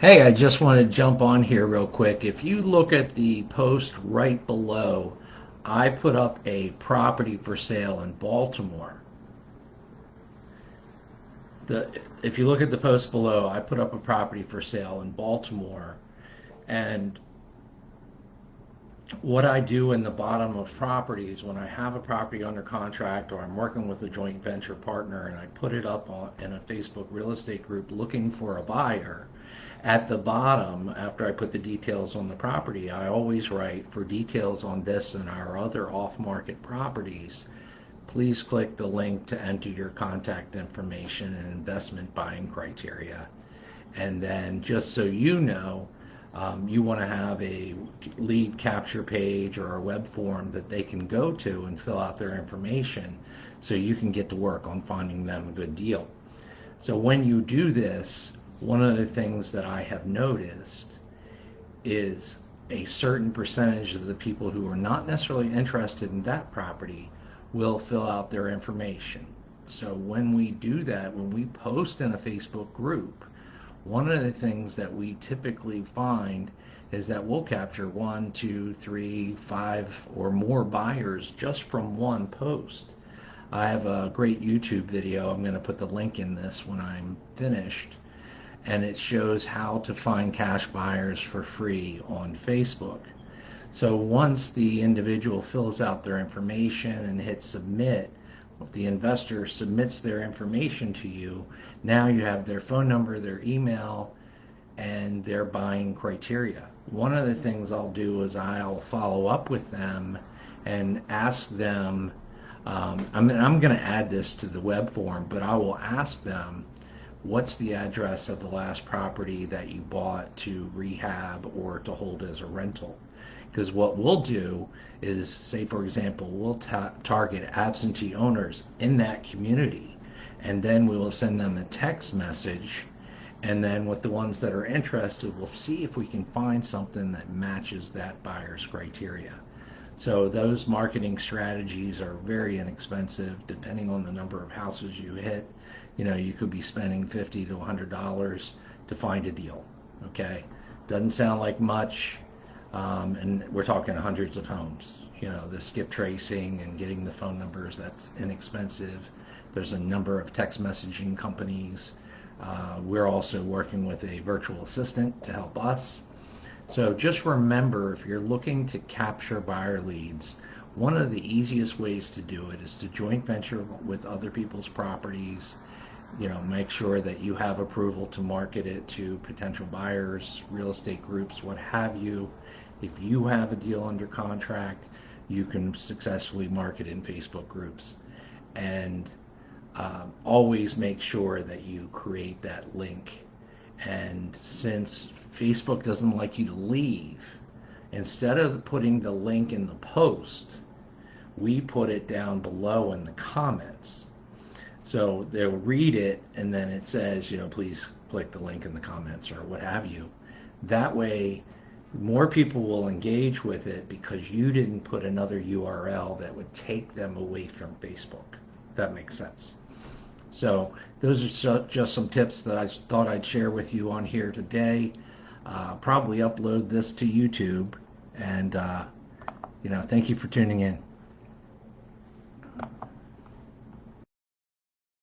Hey, I just want to jump on here real quick. If you look at the post right below, I put up a property for sale in Baltimore. The, if you look at the post below, I put up a property for sale in Baltimore. And what I do in the bottom of properties, when I have a property under contract or I'm working with a joint venture partner and I put it up in a Facebook real estate group looking for a buyer, at the bottom, after I put the details on the property, I always write, for details on this and our other off-market properties, please click the link to enter your contact information and investment buying criteria. And then just so you know, you want to have a lead capture page or a web form that they can go to and fill out their information so you can get to work on finding them a good deal. So when you do this, one of the things that I have noticed is a certain percentage of the people who are not necessarily interested in that property will fill out their information. So when we do that, when we post in a Facebook group, one of the things that we typically find is that we'll capture one, two, three, five, or more buyers just from one post. I have a great YouTube video. I'm going to put the link in this when I'm finished, and it shows how to find cash buyers for free on Facebook. So once the individual fills out their information and hits submit, the investor submits their information to you. Now you have their phone number, their email, and their buying criteria. One of the things I'll do is I'll follow up with them and ask them. I'm going to add this to the web form, but I will ask them, what's the address of the last property that you bought to rehab or to hold as a rental? Because what we'll do is, say for example, we'll target absentee owners in that community, and then we will send them a text message, and then with the ones that are interested, we'll see if we can find something that matches that buyer's criteria. So those marketing strategies are very inexpensive depending on the number of houses you hit. You could be spending $50 to $100 to find a deal. Okay, doesn't sound like much, and we're talking hundreds of homes. The skip tracing and getting the phone numbers, that's inexpensive. There's a number of text messaging companies. We're also working with a virtual assistant to help us. So just remember, if you're looking to capture buyer leads, one of the easiest ways to do it is to joint venture with other people's properties. Make sure that you have approval to market it to potential buyers, real estate groups, what have you. If you have a deal under contract, you can successfully market in Facebook groups. And always make sure that you create that link. And since Facebook doesn't like you to leave, instead of putting the link in the post, we put it down below in the comments. So they'll read it, and then it says, please click the link in the comments or what have you. That way, more people will engage with it because you didn't put another URL that would take them away from Facebook. If that makes sense. So those are just some tips that I thought I'd share with you on here today. Probably upload this to YouTube, and thank you for tuning in.